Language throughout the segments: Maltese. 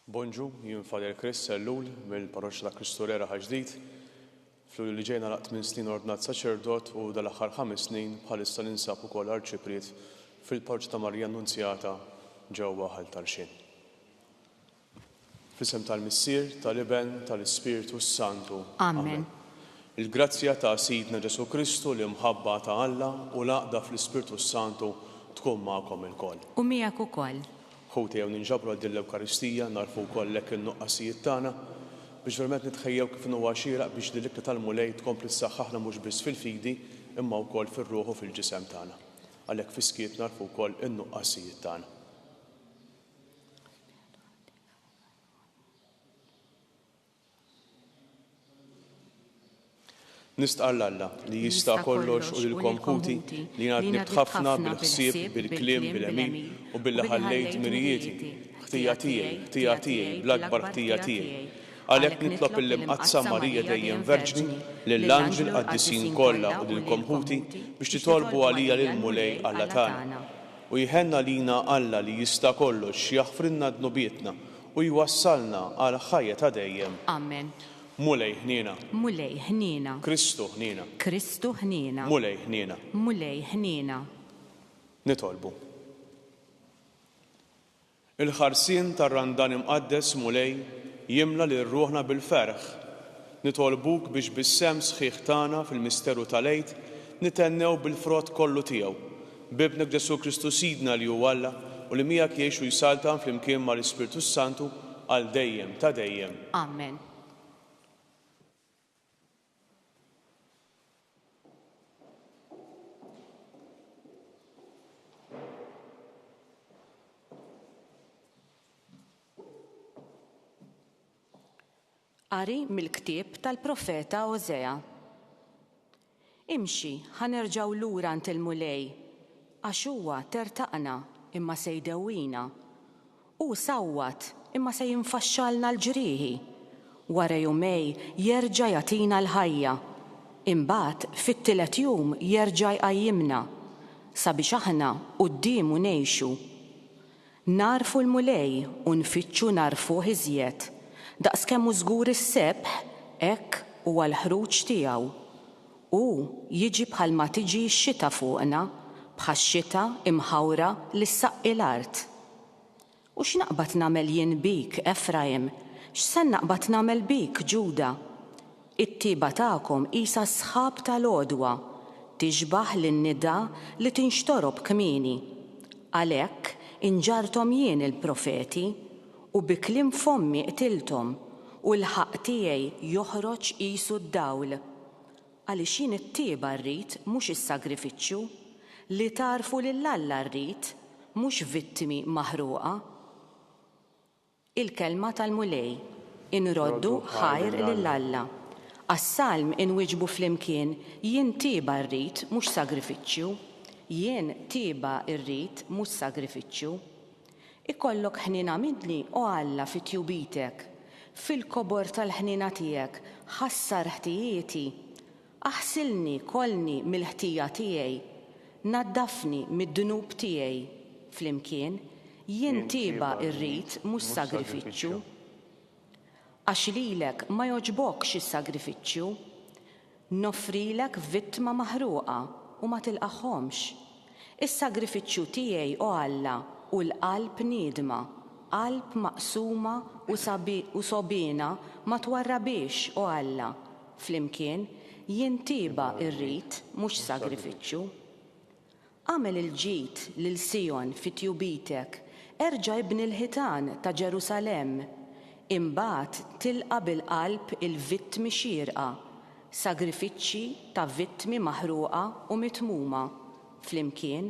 Bonġu, jien Fader Chris Sellul mill-Parroċċa ta' Kristurera ħaġdid. Fl-ewwel li ġejna laqt 8 snin ordnat saċerdot u dal-aħħar 5 snin bħalissa ninsab ukoll arċipriet fil-Parroċċa ta' Marija Annunzjata ġewwa Ħall tal-Xien. F'isem tal-Missier, tal-Iben, tal-Ispiritu Santu. Amen. Il-grazzja ta' Sidna Ġesu Kristu li mħabba ta' Alla u l-għaqda fl-Ispiritu Santu tkun magħkom ilkoll. U miegħek ukoll. Ħuti jew ninġabru għal din l-Ewkaristija narfu wkoll lek in-nuqqasijiet tagħna biex verament nitħejjew kif huwa xieraq biex din l-ikla tal-mulej tkompli ssaħħaħna mhux biss fil-fidi imma wkoll fir-ruħ u fil-ġisem tagħna. Għalhekk fiskiet narfu wkoll in-nuqqasijiet tagħna. Nistqar Alla li jista' kollox u lilkom ħuti li ngħadni ħafna bil-ħsieb, bil-kliem, bil-emin u billi ħallejt mirijieti, ħtija tiegħi, bl-akbar ħtija tiegħi. Għalhekk nitlob il-imqazza Marija dejjem Verġni lill-Anġel qaddisin kollha u lilkom ħuti biex titolbu għalija lil mulej Alla tagħna. U jħenna lina Alla li jista' kollox jaħfrilna dnubietna u jwassalna għal ħajja ta' dejjem. Amen. Mulej ħniena. Mulej ħniena. Kristu ħniena. Kristu ħniena. Mulej ħniena. Mulej ħniena. Nitolbu. Il-ħarsien tar-randan imqaddes mulej jimla lil ruħna bil-ferħ. Nitolbuk biex bis-sem sħiħ tagħna fil-misteru tal-Għid nitennew bil-frott kollu tiegħu. Bibnek Ġesu Kristu Sidna li hu Alla u li miegħek jgħixu jsaltan flimkien mal-Ispiritu Santu għal dejjem ta' dejjem. Amen. Qari mill-ktieb tal-profeta Ożea. Imxi, ħanerġgħu lura ant il-mulej, għax huwa tertaqna imma se jdewwina. U sawwat imma se jinfaxxalna l-ġrieħi. Wara jumej jerġa' jagħtina l-ħajja. Imbagħad fit-tielet jum jerġa' jqajjimna sabiex aħna qudiemu ngħixu. Narfu l-mulej u nfittxu narfuh iżjed. Daqskemm hu żgur is-sebħ hekk huwa l-ħruġ tiegħu. U jiġi bħalma tiġi x-xita fuqna bħax-xita imħawra li ssaqqi l-art. U x'naqbad nagħmel jien bik, Efraim? X'se naqbad nagħmel bik, Ġuda? It-tieba tagħkom qisha sħab tal-għodwa, tixbaħ lin-nida li tinxtorob kmieni. Għalhekk inġartom jien il-profeti u bi kliem fommi qtilthom u l-ħaq tiegħi joħroġ qisu d-dawl. Għaliex jien it-tieba rrid mhux is-sagrifiċċju li tarfu lil Alla rrid mhux vittmi maħruqa. Il-kelma tal-mulej inroddu ħajr lil Alla. Għas-salm inwiġbu flimkien jien tieba rrid mhux sagrifiċċju, jien tieba rrid mhux sagrifiċċju. Ikollok ħnina midli u Alla fit-tjubitek, fil-kobor tal-ħnina tiegħek, ħassar ħtijieti, aħsilni kolni mill-ħtija tiegħi, naddafni mid-dnub tiegħi, flimkien jien tieba rrid mhux sagrifiċċju. Għax lilek ma jogħġbokx is-sagrifiċċju, noffrilek vittma maħruqa u ma tilqahomx. Is-sagrifiċċju tiegħi u Alla u l-qalb niedma, qalb maqsuma u sobina ma twarrabiex u Alla. Flimkien jien tieba rrid mhux sagrifiċċju. Għamel il-ġid lil Sion fit-tjubitek, erġa' ibni l-ħitan ta' Ġerusalemm. Imbagħad tilqa' bil-qalb il-vittmi xierqa, sagrifiċċji ta' vittmi maħruqa u mitmuma. Flimkien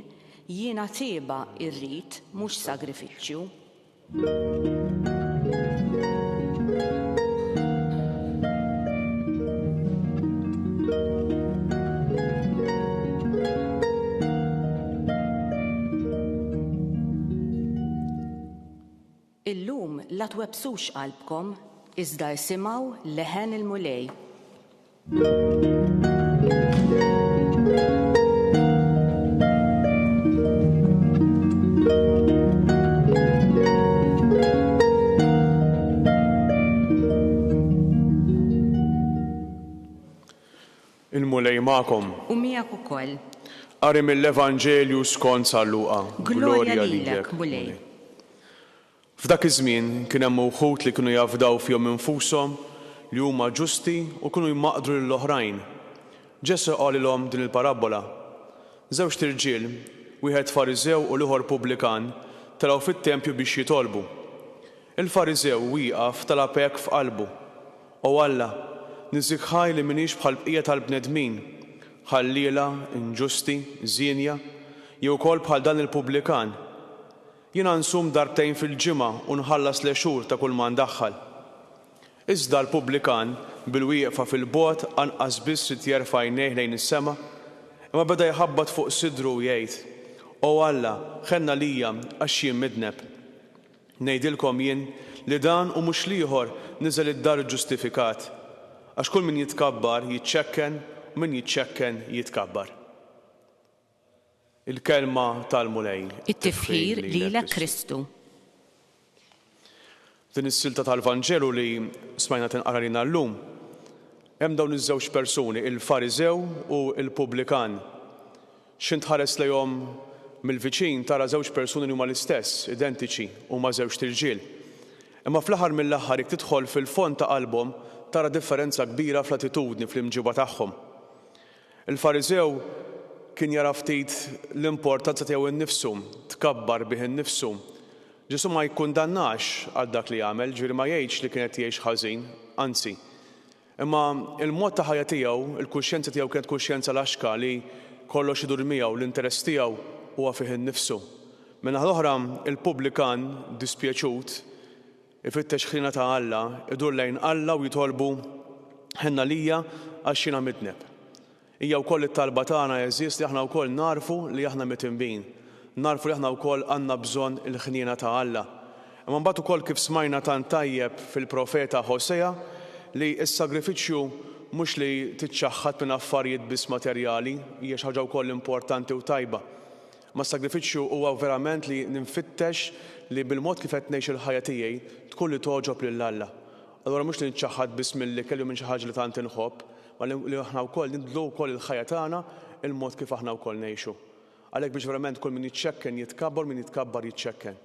jiena tieba rrid mhux sagrifiċċju. Illum la twebsux qalbkom iżda jsimgħu leħen il-mulej. L-Ġej magħkom. U miegħek ukoll. Qari mill-Evanġelju skont San Luqa. Glorja lilek, Mulej. F'dak iż-żmien kien hemm wħud li kienu jafdaw fihom infushom li huma ġusti u kienu jmaqdru lill-oħrajn. Ġesu qalilhom din il-parabola. Żewġ tirġiel, wieħed Fariżew u l-ieħor Pubblikan, taraw fit-tempju biex jitolbu. Il-Fariżew wieqaf talab hekk f'qalbu. O Alla, niżikħaj li minix bħal bqija tal-bnedmin, ħalliela, inġusti, żienja, jew ukoll bħal dan il-Pubblikan. Jiena nsum darbtejn fil-ġimgħa u nħallas l-għexur ta' kull ma ndaħħal. Iżda l-Pubblikan bil-wieqfa fil-bogħod anqas biss rid jerfa' għajnejh lejn is-sema, imma beda jħabbat fuq sidru u jgħid: O Alla, ħenna lija għax jien midneb. Ngħidilkom jien li dan u mhux l-ieħor niżel id-dar ġustifikat, għax kull min jitkabbar jiċċekken u min jiċċekken jitkabbar. Il-kelma tal-Mulej. It-tifħir lilek Kristu. Din is-silta tal-Vanġelu li smajna tinqara lilna llum, hemm dawn iż-żewġ persuni, il-Fariżew u l-Pubblikan. X'int ħares lejhom mill-viċin tara żewġ persuni li huma l-istess, identiċi, huma żewġ tirġiel. Imma fl-aħħar mill-aħħar jekk tidħol fil-fond ta' qalbhom tara differenza kbira fl-attitudni fl-imġiba tagħhom. Il-Fariżew kien jara ftit l-importanza tiegħu innifsu, tkabbar bih innifsu. Ġesu ma jikkundannax għal dak li jagħmel, ġifieri ma jgħidx li kienet jgħix ħażin, anzi. Imma il-mod ta' ħajja tiegħu, il-kuxjenza tiegħu kienet kuxjenza laxka li kollox idur miegħu, l-interess tiegħu huwa fih innifsu. Minnaħa l-oħra il-Pubblikan dispjaċut ifittex ħrina ta' Alla, idur lejn Alla u jitolbu ħenna lija għax jiena midneb. Hija wkoll it-talba tagħna jeżiż li aħna wkoll narfu li aħna mitinbin. Narfu li aħna wkoll għandna bżonn il-ħniena ta' Alla. Imma mbagħad ukoll kif smajna tant tajjeb fil-profeta Ħosea li s-sagrifiċċju mhux li tiċċaħħad minn affarijiet biss materjali, hija xi ħaġa wkoll importanti u tajba. Ma s-sagrifiċċju huwa verament li ninfittex li bil-mod kif qed ngħix il-ħajja tiegħi tkun li toġob lil Alla. Allura mhux li niċċaħħad biss mill-ikel jew minn xi ħaġa li tant inħobb, ma li aħna wkoll nidlu wkoll il-ħajja tagħna il-mod kif aħna wkoll ngħixu. Għalhekk biex verament kull min jiċċekken jitkabbar, min jitkabbar jiċċekken.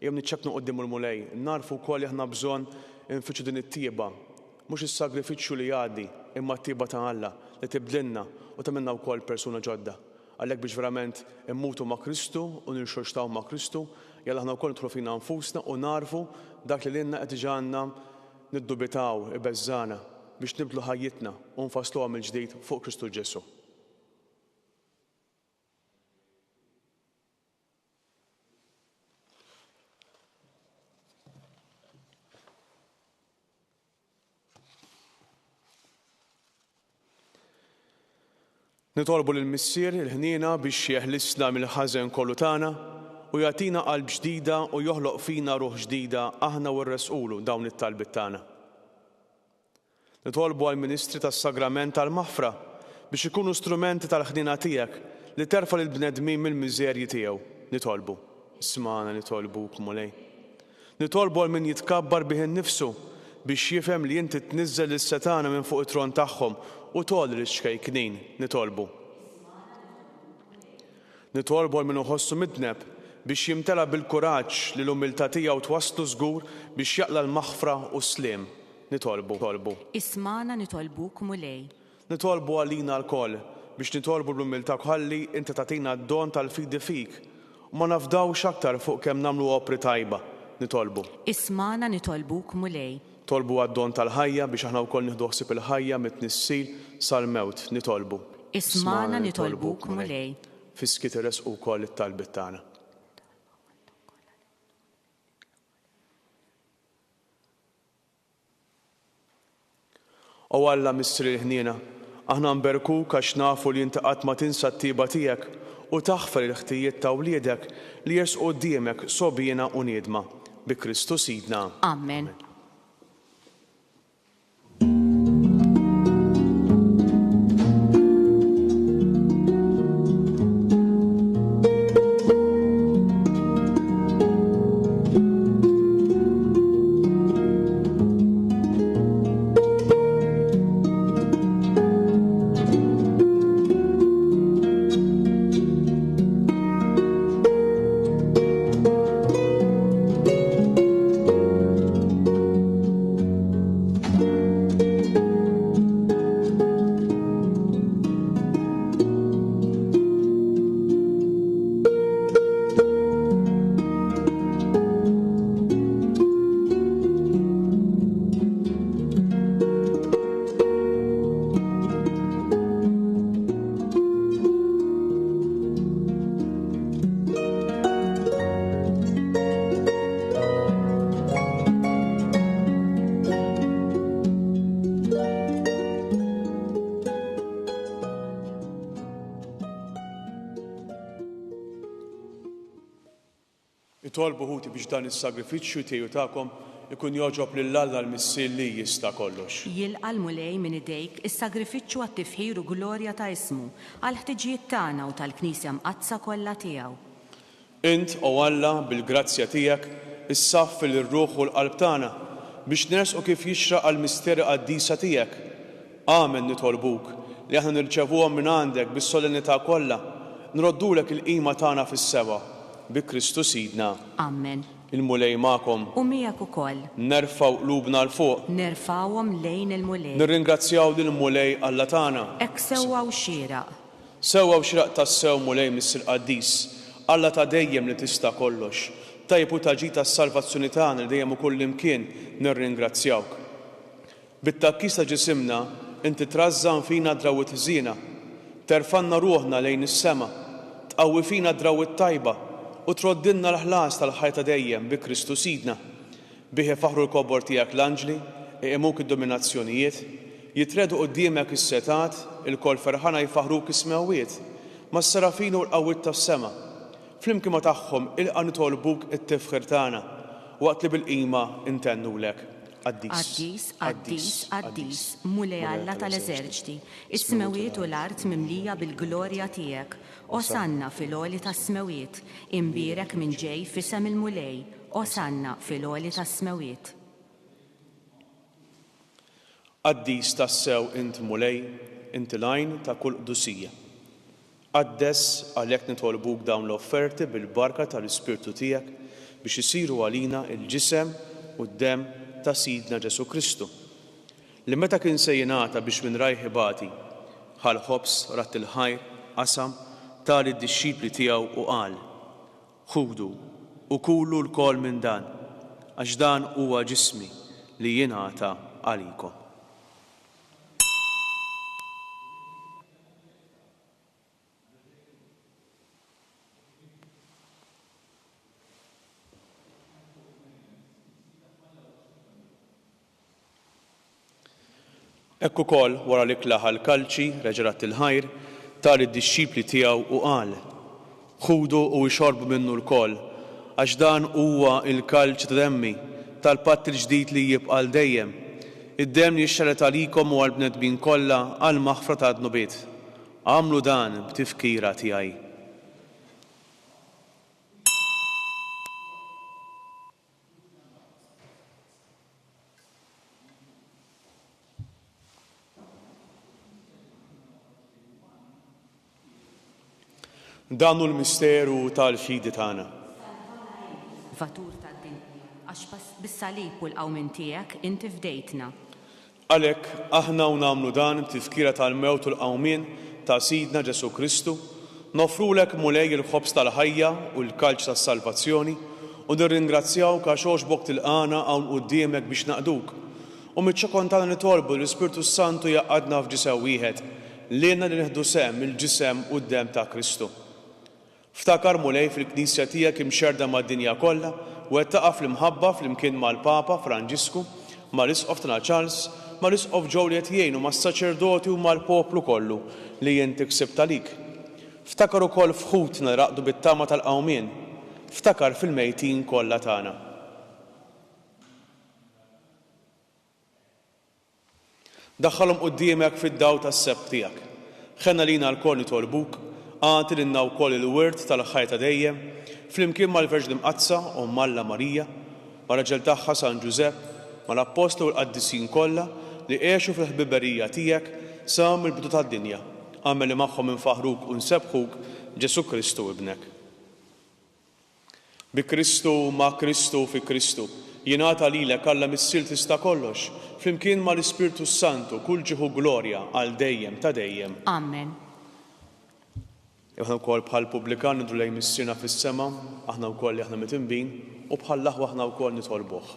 Jew niċċekknu quddiem il-Mulej, narfu wkoll li aħna bżonn infittxu din it-tieba. Mhux is-sagrifiċċju li jgħaddi, imma t-tieba ta' Alla li tibdilna u tagħmilna wkoll persuna ġodda. Għalhekk biex verament immutu ma' Kristu u nirxorxtaw ma' Kristu, jalla aħna wkoll nidħlu fina nfusna u narfu dak li lilna qed iġanna niddubitaw ibeżżana biex nibdlu ħajjitna u nfassluha mill-ġdid fuq Kristu Ġesu. Nitolbu lill-Missier il-ħniena biex jeħlisna mill-ħażen kollu tagħna u jagħtina qalb ġdida u joħloq fina ruħ ġdida aħna u rresqulu dawn it-talbiet tagħna. Nitolbu għall-Ministri tas-Sagrament tal-Maħfra biex ikunu strumenti tal-ħniena tiegħek li terfa' lill-bnedmin mill-miżerji tiegħu. Nitolbu. Isma'na nitolbuk Mulej. Nitolbu għal min jitkabbar bih innifsu biex jifhem li inti tniżżel is-setana minn fuq it-tron tagħhom u tgħolli l-xkejknin, nitolbu. Nitolbu għal min iħossu midneb biex jimtela bil-kuraġġ li l-umiltà tiegħu twasslu żgur biex jaqla l-maħfra u s-sliem. Nitolbu. Isma'na nitolbuk Mulej. Nitolbu għalina l-koll biex nitolbu l-umiltà ħalli inti tagħtina d-don tal-fidi fik u ma nafdawx aktar fuq kemm nagħmlu opri tajba. Nitolbu. Isma'na nitolbuk Mulej. Tolbu għad-don tal-ħajja biex aħna wkoll nieħdu ħsieb il-ħajja mit-tnissil sal-mewt. Nitolbu. Isma'na nitolbuk Mulej. Fiskit iresqu wkoll it-talbiet tagħna. O Alla Missri l-ħniena, aħna nberkuk għax nafu li inti qatt ma tinsa t-tieba tiegħek u taħfer il-ħtijiet ta' wliedek li jersqu quddiemek sobjena u niedma. Bi Kristu Sidna. Amen. Nitolbu ħuti biex dan is-sagrifiċċju tiegħu tagħkom ikun joġob lill-Alla l-Missier li jista' kollox. Jilqa' l-mulej minn idejk is-sagrifiċċju għat-tifħir u glorja ta' ismu għal ħtiġijiet tagħna u tal-Knisja mqazza kollha tiegħu. Int o Alla bil-grazzja tiegħek issaffil ir-ruħ u l-qalb tagħna biex nersqu kif jixraq għall-misteri qaddisa tiegħek. Amen nitolbuk li aħna nirċevuhom minn għandek bis-solennità kollha, nroddulek il-qima tagħna fis-seba bi Kristu Sidna. Amen. Il-mulej magħkom. U miegħek ukoll. Nerfgħu qlubna l fuq. Nerfgħuhom lejn il-mulej. Nirringrazzjaw lil mulej Alla tagħna. Hekk sewwa u xieraq. Sewwa u xieraq tas-sew mulej Missier Qaddis. Alla ta' dejjem li tista' kollox. Tajb u taġi tas-salvazzjoni tagħna li dejjem ukoll imkien nirringrazzjawk. Bit-takkis ta' ġisimna inti trażżan fina drawwiet ħżiena, terfanna ruħna lejn is-sema, tqawwi fina drawwiet tajba u troddinna l-ħlas tal-ħajta dejjem bi Kristu Sidna. Bih faħru l-kobor tiegħek l-anġli, iqimuk id-dominazzjonijiet, jitredu quddiemek is-setat, il-kol ferħana jfaħruk is-smawiet, mas-serafin u l-qawwiet tas-sema. Flimkien ma tagħhom ilqa' nitolbuk it-tifħir tagħna waqt li bil-qima intennulek. Qaddis, qaddis, qaddis, mulej Alla tal-eżerċti, is-smawiet u l-art mimlija bil-glorja tiegħek. Osanna fil-għoli tas-smawiet, imbierek minn ġej fisem il-mulej, osanna fil-għoli tas-smawiet. Qaddis tassew int mulej, inti lajn ta' kull qdusija. Qaddes għalhekk nitolbuk dawn l-offerti bil-barka tal-Ispirtu tiegħek biex isiru għalina il-ġisem u d-dem ta' Sidna Ġesu Kristu. Li meta kien se jingħata biex minn rajħ ibati, ħal-ħobs rat il-ħajr qasam tal id-dixxipli tiegħu u qal: ħudu u kulu l-kol minn dan, għax dan huwa ġismi li jingħata għalikom. Ekk ukoll wara li klaħa l-kalċi reġrat il-ħajr tal id-dixxipli tiegħu u qal: ħudu u jxorbu minnu l-koll, għax dan huwa il-kalċ ta' demmi tal-patt il-ġdid li jibqa' l dejjem. Id-demm li jixxaret għalikom u għall-bnedmin kollha għal maħfra ta' dnubiet. Għamlu dan b'tifkira tiegħi. Dan hu l-misteru tal-fidi tagħna. Fatur tad-dinja, għax bis-salib u l-qawmin tiegħek inti fdejtna. Għalhekk aħna u nagħmlu dan tifkira tal-mewt u l-qawmien ta' Sidna Ġesu Kristu, nofrulek mulej il-ħobs tal-ħajja u l-kalċ tas-salvazzjoni u nirringrazzjawk għax għoxbok tilqana hawn quddiemek biex naqduk. U miċ-ċokon tagħna nitolbu l-Ispirtu Santu jaqgħadna f'ġisem wieħed lilna li nieħdu sehem il-ġisem u d-dem ta' Kristu. Ftakar mulej fil-Knisja tiegħek imxerda mad-dinja kollha u qed taqa' fl-imħabba flimkien mal-Papa Franġisku, mal-Isqof tagħna Charles, mal-Isqof Joe li qed jgħinu mas-saċerdoti u mal-poplu kollu li inti ksibt għalik. Ftakar ukoll fħutna raqdu bit-tama tal-qawmien. Ftakar fil-mejtin kollha tagħna. Daħħalhom quddiemek fid-daw tas-sebb tiegħek. Ħenna lina l-kol nitolbuk għati l-inna wkoll il-wirt tal-ħajta dejjem, flimkien mal-Verġni Mqazza u Malla Marija, mar-raġel tagħha San Ġusepp, mal-Apostlu l-Qaddisin kollha li għexu fil-ħbiberija tiegħek sa mill-bidu tad-dinja, għamel li magħhom infaħruk u nsebħuk Ġesu Kristu ibnek. Bi Kristu, ma' Kristu, fi Kristu, jingħata lilek Alla Missier tista' kollox, flimkien mal-Ispirtu Santu kull ġieħu glorja għal dejjem ta' dejjem. Amen. Aħna wkoll bħal pubblikan nidru lejn missierna fis-sema, aħna wkoll li aħna mitinbin u bħal l-aħwa aħna wkoll nitolbuh.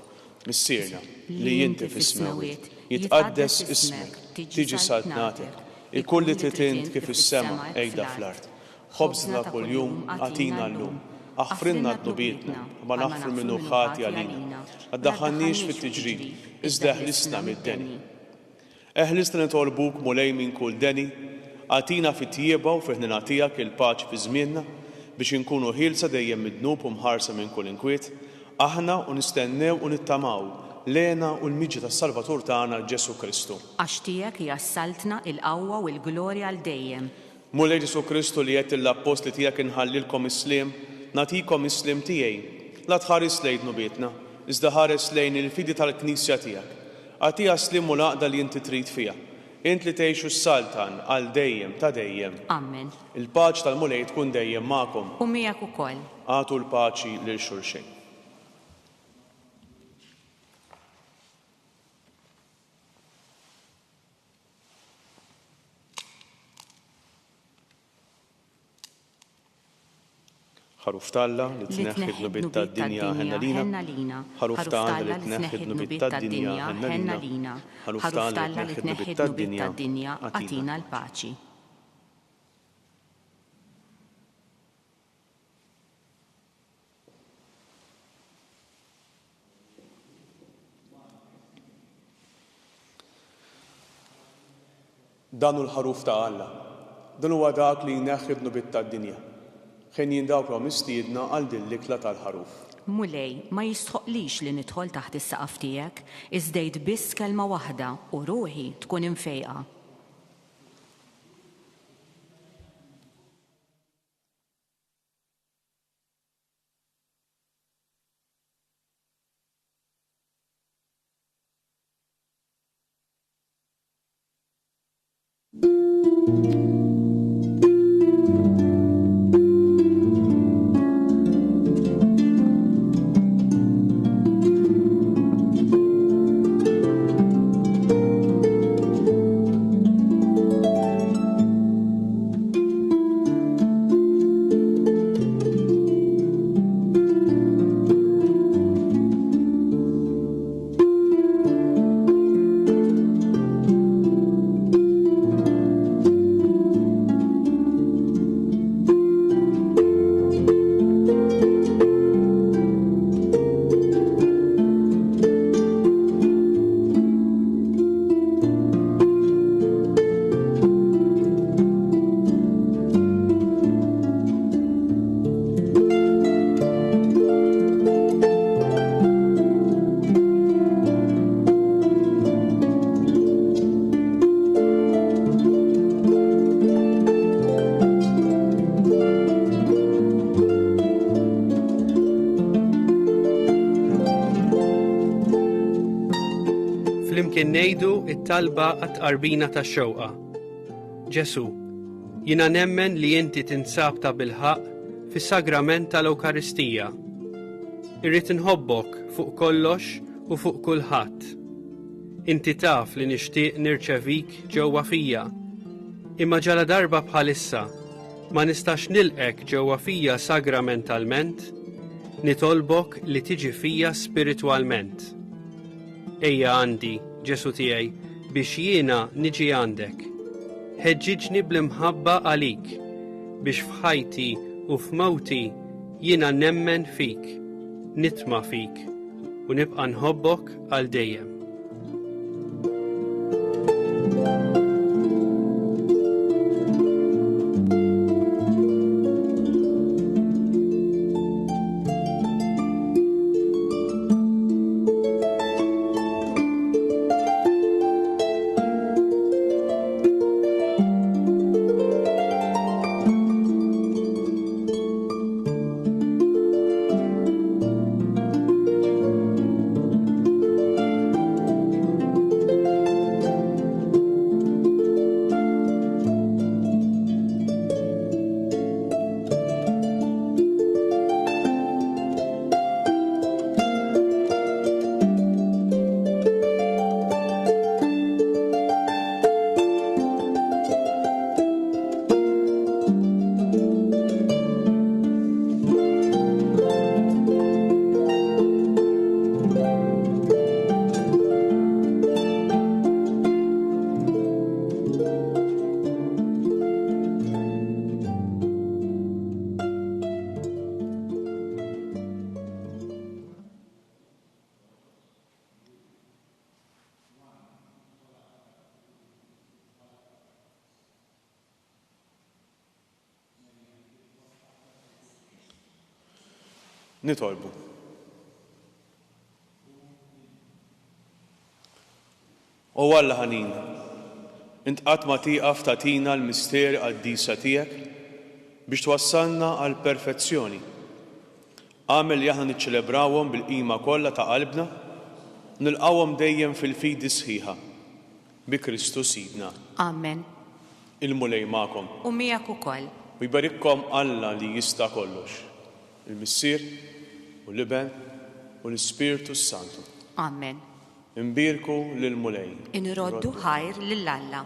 Missierna li inti fis-smawiet, jitqaddes ismek, tiġi saltnatek, il-kull li trid kif is-sema qiegħda fl-art. Ħobżna kuljum agħtina llum, aħfrinna d-nubietna, ma naħfru minnu ħati għalina. Addaħħalniex fit-tiġrid, iżda eħlisna mid-deni. Eħlisna nitolbuk mulej minn kull deni, għatina fit-tjieba u fiħnina tiegħek il-paċi fi żmienna, biex inkunu ħielsa dejjem mid-dnub u mħarsa minn kull inkwiet, aħna u nistennew u nittamaw lena u l-miġi tas-Salvatur tagħna Ġesu Kristu. Għax tiegħek jassaltna il-qawwa u l-glorja għal dejjem. Mulej Ġesu Kristu li qed l-apostli tiegħek inħallilkom is-sliem, nagħtikom is-sliem tiegħi. La tħares lejn nubietna, iżda ħares lejn il-fidi tal-Knisja tiegħek. Għatiha sliem u l-għaqda li inti trid fiha. Int li tgħixu s-saltan għal dejjem ta' dejjem. Amen. Il-paċi tal-mulej tkun dejjem magħkom. U miegħek ukoll. Għatu l-paċi lil xulxejn. ħaruf Talla li tneħħi d-nubiet tad-dinja ħenna lina. Ħaruf Talla li tneħħi d-nubiet tad-dinja ħenna lina. Ħaruf Talla li tneħħi d-nubiet tad-dinja għatina l-paċi. Dan l-ħaruf ta' Alla. Dan huwa dak li jneħħi d-nubiet tad-dinja. Ħen jindawkom mistiedna għal din l-ikla tal-ħaruf. Mulej, ma jistħoqlix li nidħol taħt is-saqaf tiegħek, iżdejt biss kelma waħda u ruħi tkun imfejqa. Flimkien ngħidu t-talba għat-qarbina tax-xewqa. Ġesu, jiena nemmen li inti tinsab ta' bilħaq fis-sagrament tal-Ewkaristija. Irrid inħobbok fuq kollox u fuq kulħadd. Inti taf li nixtieq nirċevik ġewwa fija, imma ġala darba bħalissa ma nistax nilqek ġewwa fija sagramentalment, nitolbok li tiġi fija spiritwalment. Ejja għandi, Ġesu tiegħi, biex jiena niġi għandek. Ħeġġiġni bl-imħabba għalik, biex f'ħajti u f'mewti jiena nemmen fik, nitma' fik u nibqa' nħobbok għal dejjem. Nitolbu. O Alla ħanin, int qatt ma tieqaf tagħtina l-mister qaddisa tiegħek biex twassalna għal perfezzjoni. Għamel li aħna niċċelebrawhom bil-qima kollha ta' qalbna, nilqawhom dejjem fil-fidi sħiħa bi Kristu Sidna. Amen. Il-mulej magħkom. U miegħek ukoll. U jbarikkom Alla li jista' kollox. Il-Missier u l-Iben u l-Ispirtu Santu. Amen. Imbirku lil-mulej. Inroddu ħajr lill-Alla.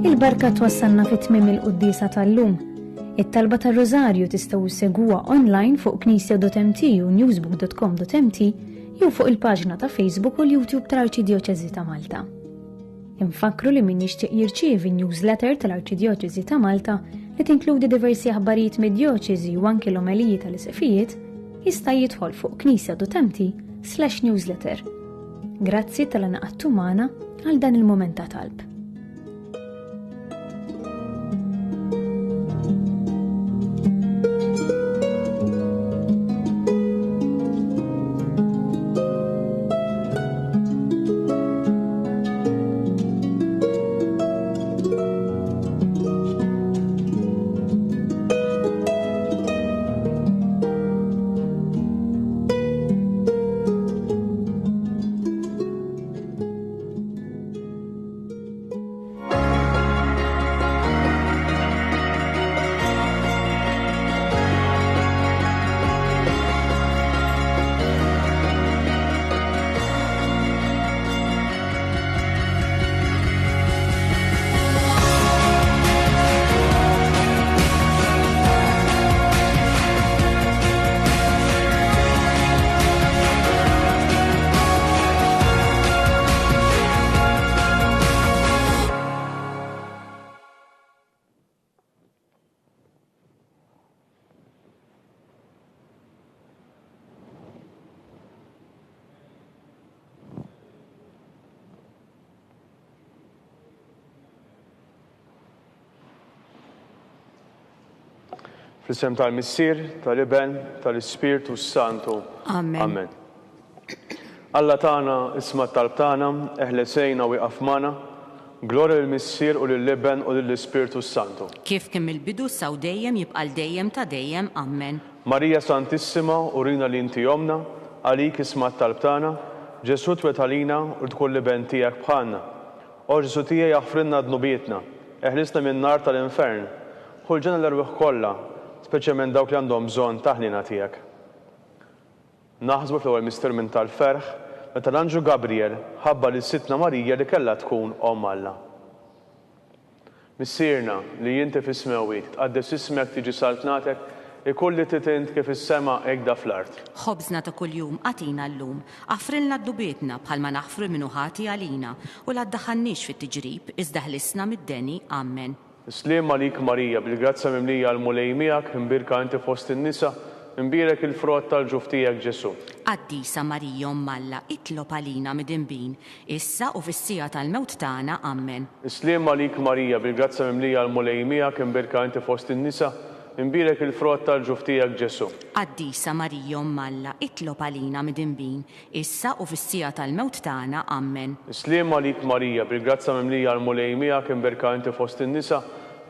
Il-barka twassalna fit-tmiem il-qudiesa tal-lum. It-talba tar-Rożarju tistgħu ssegwuha online fuq knisja.mt u newsbook.com.mt jew fuq il-paġna ta' Facebook u l-YouTube tal-Arċidjoċeżi ta' Malta. Infakru li min jixtieq jirċievi newsletter tal-Arċidjoċeżi ta' Malta li tinkludi diversi aħbarijiet mid-djoċeżi u anke l-omeliji tal-isqifijiet jista' jidħol fuq knisja.mt/newsletter. Grazzi tal-għanaqattu magħna għal dan il-mument ta' talb. Fl-isem tal-Missier, tal-Iben, tal-Ispirtu Santu. Amen. Amen. Alla tagħna isma' talb tagħna, eħlesejna u iqaf magħna, glorja lill-Missier u lill-Iben u lill-Ispirtu Santu. Kif kemm il-bidu saw dejjem jibqal dejjem ta' dejjem. Amen. Marija Santissima, urina li inti jomna, għalik isma' talb tagħna, Ġesu twetalina u tkun l-Iben tiegħek bħalna. O Ġesu tiegħi jaħfrinna dnubietna, eħlisna min-nar tal-infern, ħulġena l-erwieħ kollha, speċjalment dawk li għandhom bżonn taħnina tiegħek. Naħsbu fl-ewwel mister minn tal-ferħ meta l-Anġu Gabriel ħabba lis Sittna Marija li kellha tkun Omm Alla. Missierna li inti fis-smewit tqaddes ismek tiġi saltnatek ikolli titint kif is-sema hekk fl-art. Ħobżna ta' kuljum għatina llum, għafrilna d-dubietna bħalma naħfru minnu ħati għalina u la ddaħħalniex fit-tiġrib iżda ħlisna mid-deni. Amen. Isliem għalik Marija, bil-grazza mimlija għal-mulej miegħek, imbirka inti fost in-nisa, imbirek il-frott tal-ġuf tiegħek Ġesu. Qaddisa Marija Omm Alla, itlob għalina mid-inbin, issa u fis-sija tal-mewt tagħna. Amen. Isliem għalik Marija, bil-grazza mimlija għal-mulej miegħek, imbirka inti fost in-nisa, imbirek il-frott tal-ġuf tiegħek Ġesu. Qaddisa Marija Omm Alla, itlob għalina mid-inbin, issa u fis-sija tal-mewt tagħna. Amen. Isliem għalik Marija, bil-grazza mimlija għal-mulej miegħek, imbirka inti fost in-nisa,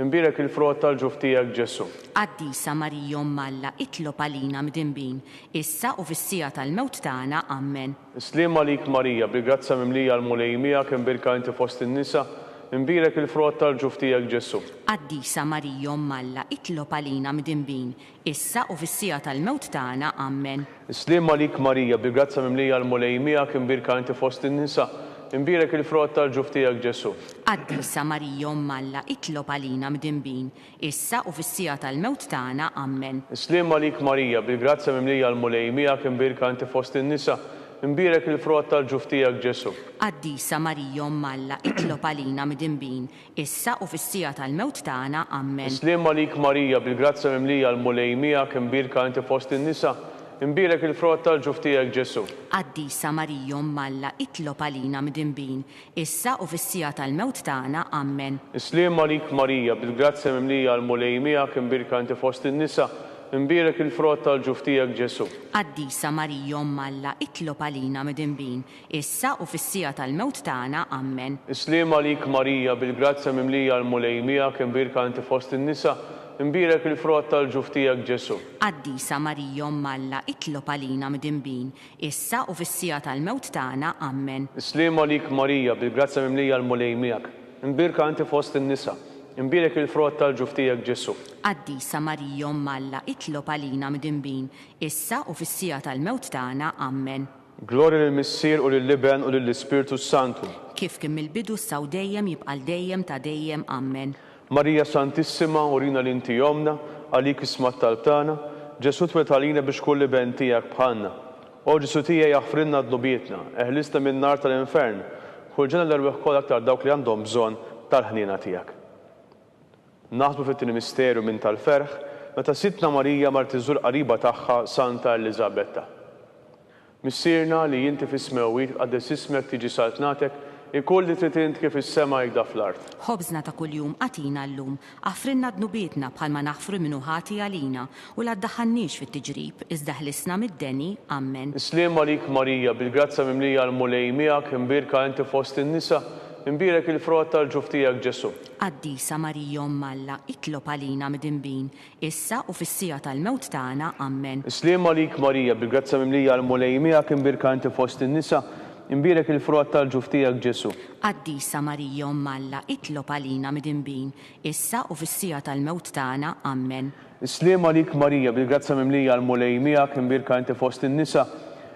imbirek il-frott tal-ġuf tiegħek Ġesu. Qaddisa Marija Omm Alla, itlob għalina mid-inbin, issa u fis-sija tal-mewt tagħna. Amen. Isliem għalik Marija, bil-grazza mimlija għal-mulej miegħek, imbirka inti fost in-nisa, imbirek il-frott tal-ġuf tiegħek Ġesu. Qaddisa Marija Omm Alla, itlob għalina mid-inbin, issa u fis-sija tal-mewt tagħna. Amen. Isliem għalik Marija, bil-grazza mimlija għal-mulej miegħek, imbirka inti fost in-nisa, imbirek il-frott tal-ġuf tiegħek Ġesu. Qaddisa Marija Umm Alla, itlob għalina mdinbin, issa u fis-sija tal-mewt tagħna, Amen. Islim għalik Marija, bil-grazzja mimlija l-mulej miegħek imbirka inti fost in-nisa, imbirek il-frott tal-ġuf tiegħek Ġesu. Qaddisa Marija Umm Alla, itlob għalina mdinbin, issa u fis-sija tal-mewt tagħna, Amen. Islim għalik Marija, bil-grazzja mimlija l-mulej miegħek imbirka inti fost in-nisa, imbirek il-frott tal-ġuf tiegħek Ġesu. Qaddisa Marija Umm Alla, itlob għalina mdinbin, issa u fis-sija tal-mewt tagħna, Amen. Islim għalik Marija, bil-grazzja mimlija l-mulej miegħek imbirka inti fost in-nisa, imbirek il-frott tal-ġuf tiegħek Ġesu. Qaddisa Marija Umm Alla, itlob għalina mdinbin, issa u fis-sija tal-mewt tagħna, Amen. Islim għalik Marija, bil-grazzja mimlija l-mulej miegħek imbirka inti fost in-nisa, imbirek il-frott tal-ġuf tiegħek Ġesu. Qaddisa Marija Umm Alla, itlob għalina mdinbin, issa u fis-sija tal-mewt tagħna, Amen. Islim għalik Marija, bil-grazzja mimlija l-mulej miegħek, imbirka inti fost in-nisa, imbirek il-frott tal-ġuf tiegħek Ġesu. Qaddisa Marija Umm Alla, itlob għalina mdinbin, issa u fis-sija tal-mewt tagħna, Amen. Glorja lill-Missier u lill-Liben u lill-Ispiritu Santu. Kif kien mill-bidu saw dejjem jibqal dejjem ta' dejjem, Amen. Marija Santissima, urina l-inti jomna, għalik ismat tal-tana, Ġesu twet għalina biex kull liben tiegħek bħalna. O Ġesu tiegħi jaħfrinna d-nubietna, eħlista minn nar tal-infern, ħulġena l-erweħ kol aktar dawk li għandhom bżonn tal-ħnina tiegħek. Naħsbu fit-tieni misteru minn tal-ferħ, meta sitna Marija mar tiżur qariba tagħha Santa Elizabetta. Missierna li jinti fis-smewit qaddes ismek tiġi saltnatek, ikoll li trid int kif is-sema jgda fl-art. Ħobżna ta' kuljum għatina llum, għafrinna d-nubietna bħalma naħfru minnu ħati għalina u la ddaħħannix fit-tiġrib, iżda ħlisna mid-deni, Amen. Islim għalik Marija, bil-grazzja mimlija l-mulej miegħek imbirka inti fost in-nisa, imbirek il-frott tal-ġuf tiegħek Ġesu. Qaddisa Marija Umm Alla, itlob għalina mdinbin, issa u fis-sija tal-mewt tagħna, Amen. Islim għalik Marija, bil-grazzja mimlija l-mulej miegħek imbirka inti fost in-nisa, imbirek il-frott tal-ġuf tiegħek Ġesu. Qaddisa Marija Umm Alla, itlob għalina mdinbin, issa u fis-sija tal-mewt tagħna, Amen. Islim għalik Marija, bil-grazzja mimlija l-mulej miegħek imbirka inti fost in-nisa,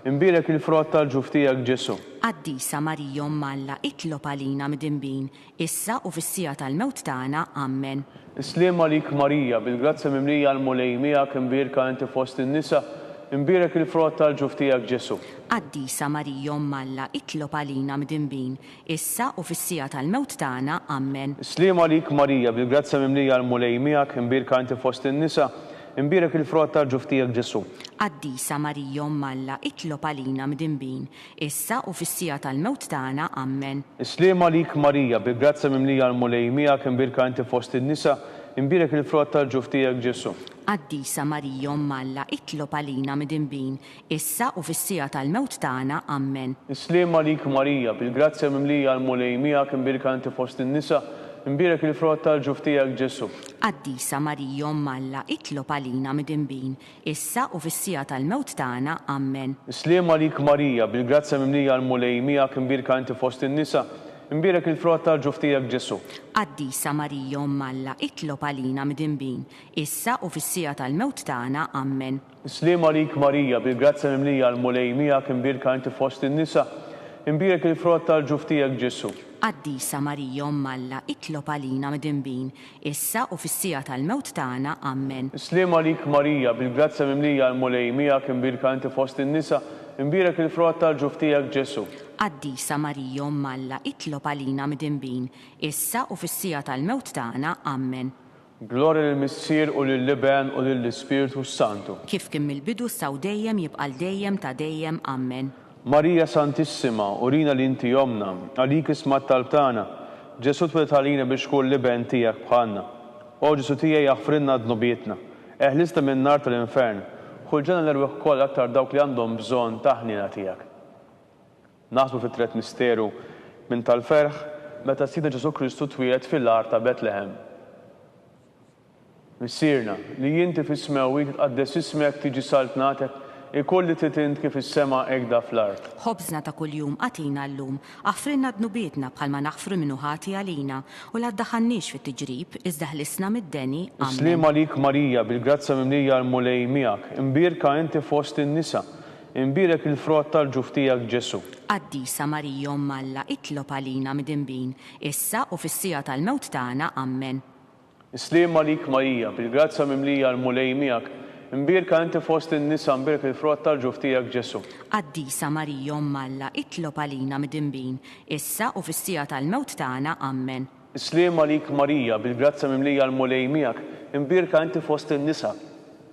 imbirek il-frott tal-ġuf tiegħek Ġesu. Qaddisa Marija Umm Alla, itlob għalina mdinbin, issa u fis-sija tal-mewt tagħna, Amen. Islim għalik Marija, bil-grazzja mimlija l-mulej miegħek imbirka inti fost in-nisa, imbirek il-frott tal-ġuf tiegħek Ġesu. Qaddisa Marija Umm Alla, itlob għalina mdinbin, issa u fis-sija tal-mewt tagħna, Amen. Islim għalik Marija, bil-grazzja mimlija l-mulej miegħek imbirka inti fost in-nisa, imbirek il-frott tal-ġuf tiegħek Ġesu. Qaddisa Marija Umm Alla, itlob għalina mdinbin, issa u fis-sija tal-mewt tagħna, Amen. Islim għalik Marija, bil-grazzja mimlija l-mulej miegħek imbirka inti fost in-nisa, imbirek il-frott tal-ġuf tiegħek Ġesu. Qaddisa Marija Umm Alla, itlob għalina mdinbin, issa u fis-sija tal-mewt tagħna, Amen. Islim għalik Marija, bil-grazzja mimlija l-mulej miegħek imbirka inti fost in-nisa, imbirek il-frott tal-ġuf tiegħek Ġesu. Qaddisa Marija Umm Alla, itlob għalina mdinbin, issa u fis-sija tal-mewt tagħna, Amen. Islim għalik Marija, bil-grazzja mimlija l-mulej miegħek imbirka inti fost in-nisa, imbirek il-frott tal-ġuf tiegħek Ġesu. Qaddisa Marija Umm Alla, itlob għalina mdinbin, issa u fis-sija tal-mewt tagħna, Amen. Islim għalik Marija, bil-grazzja mimlija l-mulej miegħek imbirka inti fost in-nisa, imbirek il-frott tal-ġuf tiegħek Ġesu. Qaddisa Marija Umm Alla, itlob għalina mdinbin, issa u fis-sija tal-mewt tagħna, Amen. Islim għalik Marija, bil-grazzja mimlija l-mulej miegħek imbirka inti fost in-nisa, imbirek il-frott tal-ġuf tiegħek Ġesu. Qaddisa Marija Umm Alla, itlob għalina mdinbin, issa u fis-sija tal-mewt tagħna, Amen. Glorja lill-Missier u lill-Liben u lill-Ispiritu Santu. Kif kien mill-bidu saw dejjem jibqal dejjem ta' dejjem, Amen. Marija Santissima, urina l-inti jomna, għalik ismat tal-tana, Ġesu twet għalina biex kull liben tiegħek bħalna. O Ġesu tiegħi jaħfrinna d-nubietna, eħlista minn nar tal-infern, ħulġena l-erweħ kol aktar dawk li għandhom bżonn ta' ħnina tiegħek. Naħsbu fit-tret misteru minn tal-ferħ meta Sidna Ġesu Kristu twieled fil-art ta' Betlehem. Missierna li jinti fis-smewit tqaddes ismek tiġi saltnatek, ikolli titint kif is-sema egda fl-art. Ħobżna ta' kuljum għatina llum, għafrinna d-nubietna bħalma naħfru minnu ħati għalina u la ddaħħannix fit-tiġrib, iżda ħlisna mid-deni. Islim għalik Marija, bil-grazzja mimlija l-mulej miegħek, imbirka inti fost in-nisa, imbirek il-frott tal-ġuf tiegħek Ġesu. Qaddisa Marija Umm Alla, itlob għalina midinbin, issa u fis-sija tal-mewt tagħna, Amen. Islim għalik Marija, bil-grazza mimlija l-mulej miegħek, imbirka inti fost in-nisa, imbirek il-frott tal-ġuf tiegħek Ġesu. Qaddisa Marija Umm Alla, itlob għalina midinbin, issa u fis-sija tal-mewt tagħna, Amen. Islim għalik Marija, bil-grazza mimlija l-mulej miegħek, imbirka inti fost in-nisa,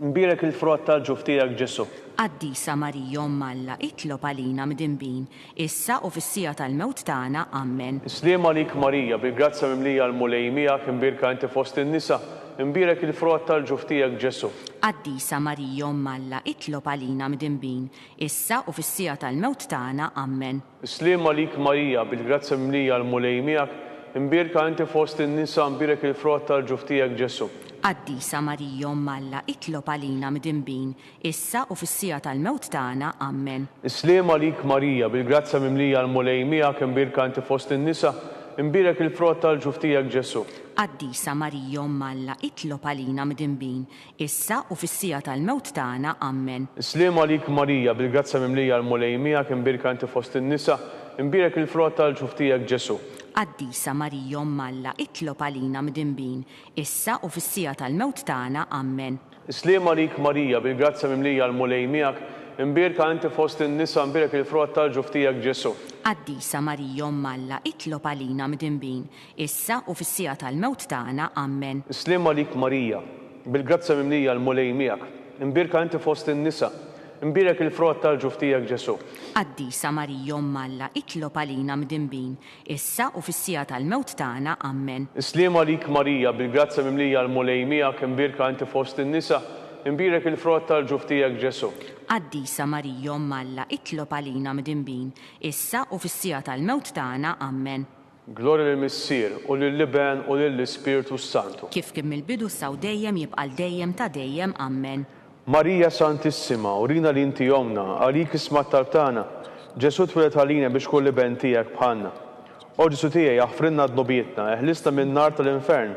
imbirek il-frott tal-ġuf tiegħek Ġesu. Qaddisa Marija Umm Alla, itlob għalina midinbin, issa u fis-sija tal-mewt tagħna, Amen. Islim għalik Marija, bil-grazza mimlija l-mulej miegħek, imbirka inti fost in-nisa, imbirek il-frott tal-ġuf tiegħek Ġesu. Qaddisa Marija Umm Alla, itlob għalina midinbin, issa u fis-sija tal-mewt tagħna, Amen. Islim għalik Marija, bil-grazza mimlija l-mulej miegħek, imbirka inti fost in-nisa, imbirek il-frott tal-ġuf tiegħek Ġesu. Qaddisa Marija Umm Alla, itlob għalina midinbin, issa u fis-sija tal-mewt tagħna, Amen. Islim għalik Marija, bil-grazza mimlija l-mulej miegħek, imbirka inti fost in-nisa, imbirek il-frott tal-ġuf tiegħek Ġesu. Qaddisa Marija Umm Alla, itlob għalina midinbin, issa u fis-sija tal-mewt tagħna, Amen. Islim għalik Marija, bil-grazza mimlija l-mulej miegħek, imbirka inti fost in-nisa, imbirek il-frott tal-ġuf tiegħek Ġesu. Qaddisa Marija Umm Alla, itlob għalina midinbin, issa u fis-sija tal-mewt tagħna, Amen. Islim għalik Marija, bil-grazza mimlija l-mulej miegħek, imbirka inti fost in-nisa, imbirek il-frott tal-ġuf tiegħek Ġesu. Qaddisa Marija Umm Alla, itlob għalina midinbin, issa u fis-sija tal-mewt tagħna, Amen. Islim għalik Marija, bil-grazza mimlija l-mulej miegħek, imbirka inti fost in-nisa, imbirek il-frott tal-ġuf tiegħek Ġesu. Qaddisa Marija Umm Alla, itlob għalina midinbin, issa u fis-sija tal-mewt tagħna, Amen. Islim għalik Marija, bil-grazza mimlija l-mulej miegħek, imbirka inti fost in-nisa, imbirek il-frott tal-ġuf tiegħek Ġesu. Qaddisa Marija Umm Alla, itlob għalina midinbin, issa u fis-sija tal-mewt tagħna, Amen. Glorja lill-Missier u lill-Liben u lill-Ispiritu Santu. Kif kien mill-bidu saw dejjem jibqa' dejjem ta' dejjem, Amen. Marija Santissima, urina li inti jomna, għalik ismat tal-tana, Ġesu twilet għalina biex kull liben tiegħek bħalna. O Ġesu tiegħi jaħfrinna d-nobietna, eħlista minn nar tal-infern,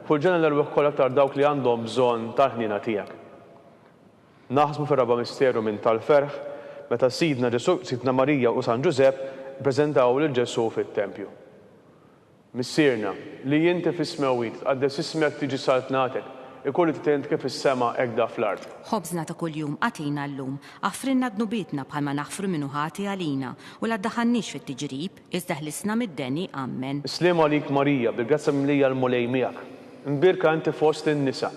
fulġena l-erwieħ kollha aktar dawk li għandhom bżonn tal-ħnina tiegħek. Naħsbu fir-raba misteru minn tal-ferħ, meta sidna Ġesu, sidna Marija u San Ġusepp ppreżentaw lil Ġesu fit-tempju. Missierna, li inti fis-smewit, għaddes ismek tiġi saltnatek, ikolli titent kif is-sema ekda fl-art. Ħobżna ta' kuljum għatina llum, għafrinna d-nubietna bħalma naħfru minnu ħati għalina u la ddaħannix fit-tiġrib, iżda ħlisna mid-deni, Amen. Islim għalik Marija, bil-grazza mimlija l-mulej miegħek, imbirka inti fost in-nisa,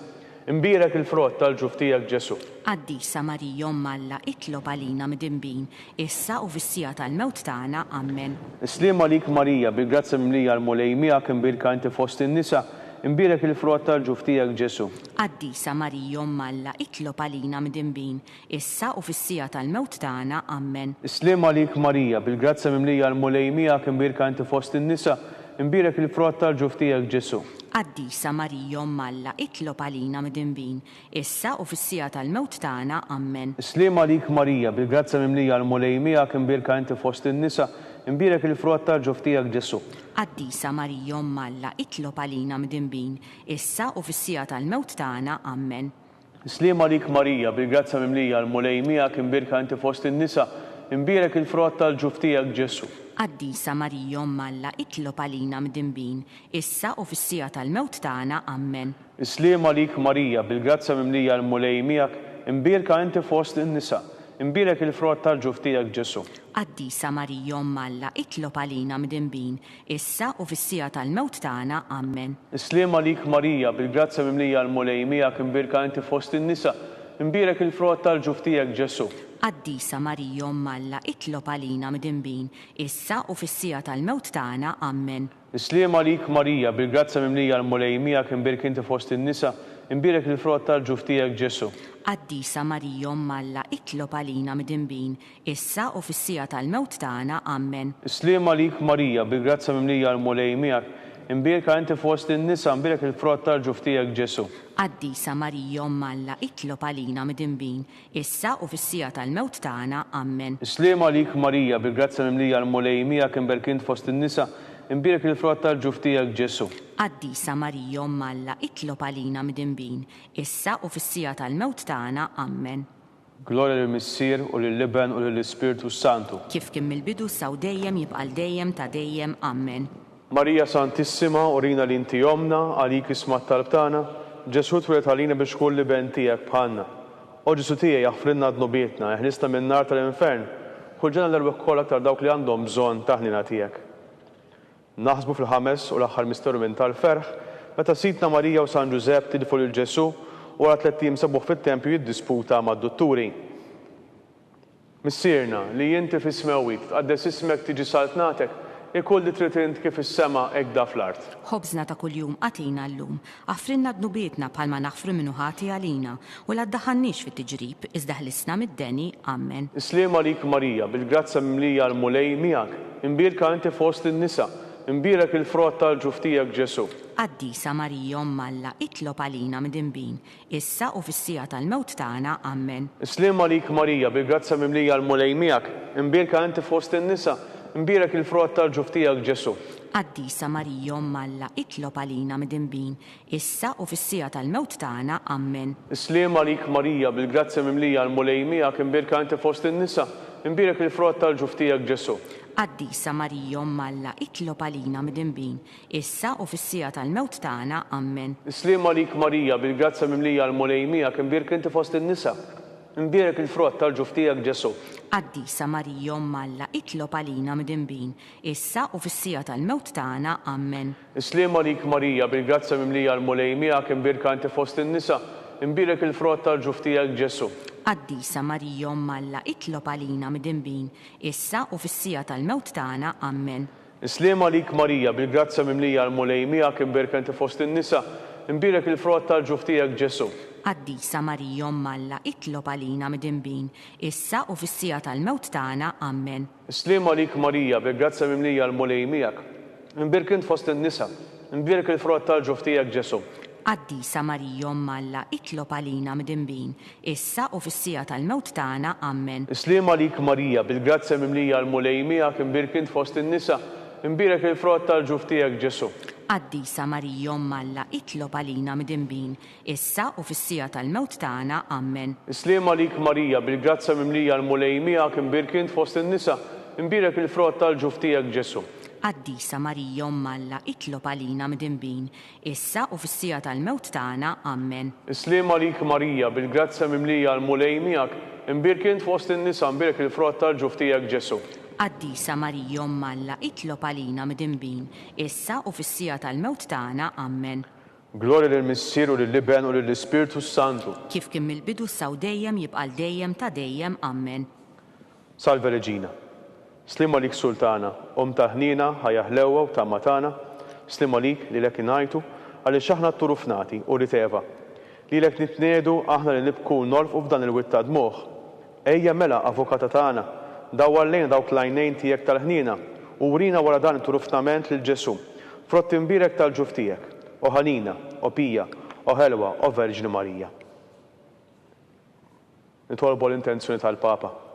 imbirek il-frott tal-ġuf tiegħek Ġesu. Qaddisa Marija Umm Alla, itlob għalina midinbin, issa u fis-sija tal-mewt tagħna, Amen. Islim għalik Marija, bil-grazza mimlija l-mulej miegħek, imbirka inti fost in-nisa, imbirek il-frott tal-ġuf tiegħek Ġesu. Qaddisa Marija Umm Alla, itlob għalina midinbin, issa u fis-sija tal-mewt tagħna, Amen. Islim għalik Marija, bil-grazza mimlija l-mulej miegħek, imbirka inti fost in-nisa, imbirek il-frott tal-ġuf tiegħek Ġesu. Qaddisa Marija Umm Alla, itlob għalina midinbin, issa u fis-sija tal-mewt tagħna, Amen. Islim għalik Marija, bil-grazza mimlija l-mulej miegħek, imbirka inti fost in-nisa, imbirek il-frott tal-ġuf tiegħek Ġesu. Qaddisa Marija Umm Alla, itlob għalina midinbin, issa u fis-sija tal-mewt tagħna, Amen. Islim għalik Marija, bil-grazza mimlija l-mulej miegħek, imbirka inti fost in-nisa, imbirek il-frott tal-ġuf tiegħek Ġesu. Qaddisa Marija Umm Alla, itlob għalina midinbin, issa u fis-sija tal-mewt tagħna, Amen. Islim għalik Marija, bil-grazza mimlija l-mulej miegħek, imbirka inti fost in-nisa, imbirek il-frott tal-ġuf tiegħek Ġesu. Qaddisa Marija Umm Alla, itlob għalina midinbin, issa u fis-sija tal-mewt tagħna, Amen. Islim għalik Marija, bil-grazza mimlija l-mulej miegħek, imbirka inti fost in-nisa, imbirek il-frott tal-ġuf tiegħek Ġesu. Qaddisa Marija Umm Alla, itlob għalina midinbin, issa u fis-sija tal-mewt tagħna, Amen. Islim għalik Marija, bil-grazza mimlija l-mulej miegħek, imbirek inti fost in-nisa, imbirek il-frott tal-ġuf tiegħek Ġesu. Qaddisa Marija Umm Alla, itlob għalina midinbin, issa u fis-sija tal-mewt tagħna, Amen. Islim għalik Marija, bil-grazza mimlija l-mulej miegħek, imbirka inti fost in-nisa, imbirek il-frott tal-ġuf tiegħek Ġesu. Qaddisa Marija Umm Alla, itlob għalina midinbin, issa u fis-sija tal-mewt tagħna, Amen. Islim għalik Marija, bil-grazza mimlija l-mulej miegħek, imbirek inti fost in-nisa, imbirek il-frott tal-ġuf tiegħek Ġesu. Qaddisa Marija Umm Alla, itlob għalina midinbin, issa u fis-sija tal-mewt tagħna, Amen. Glorja lill-Missier u lill-Iben u lill-Ispirtu Santu. Kif kien mill-bidu saw dejjem jibqa' dejjem ta' dejjem. Amen. Marija Santissima, urina li inti jomna, għalik isma' t-talb tagħna, Ġesu twilet għalina biex kull liben tiegħek bħalna. O Ġesu tiegħi jaħfrilna dnubietna, jeħnisna min-nar tal-infern, kull ġenna l-erbek kollha aktar dawk li għandhom bżonn ta' ħnina tiegħek. Naħsbu fil-ħames u l-aħħar misteru minn tal-ferħ, meta sitna Marija u San Ġusepp tidfu lil Ġesu u wara 3 ijiem sabuh fit-tempju jiddisputa mad-dutturi. Missierna li inti fis-smewit tqaddes ismek tiġi saltnatek, ikull li trid int kif is-sema hekk da fl-art. Ħobżna ta' kuljum għatina llum, għafrinna dnubietna bħalma naħfru minnu ħati għalina u la ddaħħalniex fit-tiġrib iżda ħlisna mid-deni. Amen. Isliem għalik Marija, bil-grazza mimlija l-mulej miegħek, imbierka inti fost in-nisa, imbierek il-frott tal-ġuf tiegħek Ġesu. Qaddisa Marija Alla, itlob għalina mid-inbin, issa u fis-sija tal-mewt tagħna. Amen. Isliem għalik Marija, bil-grazza mimlija l-mulej miegħek, imbierka inti fost in-nisa, imbierek il-frott tal-ġuf tiegħek Ġesu. Qaddisa Marija Alla, itlob għalina mid-inbin, issa u fis-sija tal-mewt tagħna. Amen. Isliem għalik Marija, bil-grazza mimlija l-mulej miegħek, imbierka inti fost in-nisa, imbierek il-frott tal-ġuf tiegħek Ġesu. Qaddisa Marija Alla, itlob għalina mid-inbin, issa u fis-sija tal-mewt tagħna. Amen. Isliem għalik Marija, bil-grazza mimlija l-mulej miegħek, imbierek inti fost in-nisa, imbierek il-frott tal-ġuf tiegħek Ġesu. Qaddisa Marija Alla, itlob għalina mid-inbin, issa u fis-sija tal-mewt tagħna. Amen. Isliem għalik Marija, bil-grazza mimlija l-mulej miegħek, imbierka inti fost in-nisa, imbierek il-frott tal-ġuf tiegħek Ġesu. Qaddisa Marija Alla, itlob għalina mid-inbin, issa u fis-sija tal-mewt tagħna. Amen. Isliem għalik Marija, bil-grazza mimlija l-mulej miegħek, imbierka inti fost in-nisa, imbierek il-frott tal-ġuf tiegħek Ġesu. Qaddisa Marija Alla, itlob għalina mid-inbin, issa u fis-sija tal-mewt tagħna. Amen. Isliem għalik Marija, bil-grazza mimlija l-mulej miegħek, imbierek inti fost in-nisa, imbierek il-frott tal-ġuf tiegħek Ġesu. Qaddisa Marija Alla, itlob għalina mid-inbin, issa u fis-sija tal-mewt tagħna. Amen. Isliem għalik Marija, bil-grazza mimlija l-mulej miegħek, imbierek inti fost in-nisa, imbierek il-frott tal-ġuf tiegħek Ġesu. Qaddisa Marija Alla, itlob għalina mid-inbin, issa u fis-sija tal-mewt tagħna. Amen. Isliem għalik Marija, bil-grazza mimlija l-mulej miegħek, imbierek inti fost in-nisa, imbierek il-frott tal-ġuf tiegħek Ġesu. Qaddisa Marija Alla, itlob għalina mid-inbin, issa u fis-sija tal-mewt tagħna. Amen. Isliem għalik Marija, bil-grazza mimlija l-mulej miegħek, imbierek inti fost in-nisa, imbierek il-frott tal-ġuf tiegħek Ġesu. Qaddisa Marija Alla, itlob għalina mid-inbin, issa u fis-sija tal-mewt tagħna. Amen. Glorja lill-Missier u lill-Iben u lill-Ispirtu Santu. Kif kien mill-bidu saw dejjem jibqa' dejjem ta' dejjem. Amen. Salve Reġina. Slim għalik Sultana, ta' ħnina, ħajja ħlewwa u ta' matana, slim għalik li lek inajtu, għalli xaħna t-turufnati u riteva. Li lek nitnedu aħna li nibku nolfqu f'dan il-witta dmuħ. Ejja mela avukata tagħna, dawwar lejn dawk l-għajnejn tiegħek tal-ħnina u urina wara dan it-turufnament lil Ġesu. Frott imbierek tal-ġuf tiegħek, o ħanina, o pija, o ħelwa, o Verġni Marija. Nitolbu l-intenzjoni tal-Papa.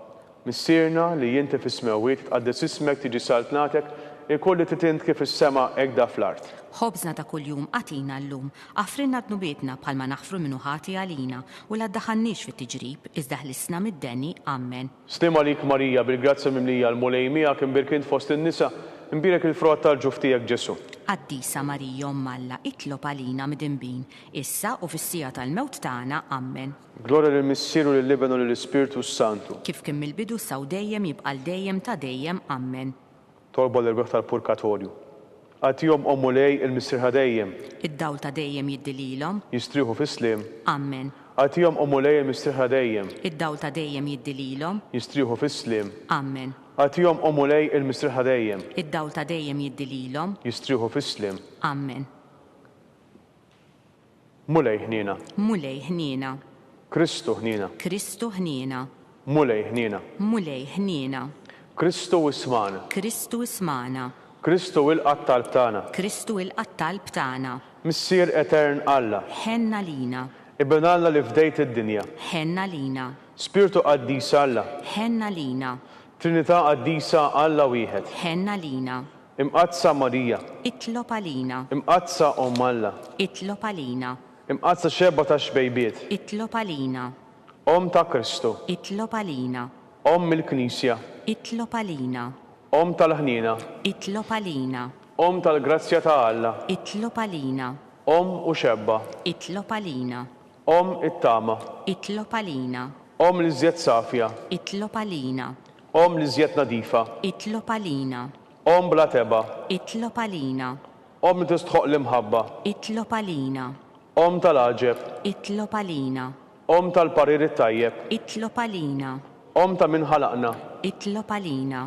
Missierna li jinti fis-smewit tqaddes ismek tiġi saltnatek, ikolli titint kif is-sema hekk da fl-art. Ħobżna ta' kuljum għatina llum, għafrinna dnubietna bħalma naħfru minnu ħati għalina u la ddaħħalniex fit-tiġrib iżda ħlisna mid-deni. Amen. Isliem għalik Marija, bil-grazza mimlija l-mulej miegħek, imbierek inti fost in-nisa, imbierek il-frott tal-ġuf tiegħek Ġesu. Qaddisa Marija Alla, itlob għalina mid-inbin, issa u fis-sija tal-mewt tagħna. Amen. Glorja lill-Missier u lill-Iben u lill-Ispirtu Santu. Kif kien mill-bidu saw dejjem jibqa' dejjem ta' dejjem. Amen. Tolbu l-irbeħ tal-Purgatorju. Għatihom mulej il-Missier ħadejjem. Id-dawl ta' dejjem jiddililhom. Jistrieħu fis-sliem. Amen. Għatihom mulej il-Missier ħadejjem. Id-dawl ta' dejjem jiddililhom. Jistrieħu fis-sliem. Amen. Għatihom mulej il-Missier ħadejjem. Id-dawl ta' dejjem jiddililhom. Jistrieħu fis-sliem. Amen. Mulej ħnina. Mulej ħnina. Kristu ħnina. Kristu ħnina. Mulej ħnina. Mulej ħnina. Kristu ismana. Kristu ismana. Kristu il-qattal b'tagħna. Kristu il-qattal b'tagħna. Missier Etern Alla. Ħenna lina. Ibn Alla li fdejt id-dinja. Ħenna lina. Spiritu qaddisa Alla. Ħenna lina. Trinità qaddisa Alla wieħed. Ħenna lina. Imqazza Marija. Itlob għalina. Imqazza Alla. Itlob għalina. Imqazza xebba ta' xbejbiet. Itlob għalina. ta' Kristu, itlob għalina, il-Knisja, itlob għalina, tal-ħnina, itlob għalina, tal-grazzja ta' Alla, itlob għalina, u xebba, itlob għalina, it-tama, itlob għalina, li żjed safja, itlob għalina, li żjed nadifa, itlob għalina, bla teba, itlob għalina, li tistħoq l-imħabba, itlob għalina, tal-aġeb, itlob għalina, tal-parir it-tajjeb, itlob għalina, ta' min ħalaqna, itlob għalina,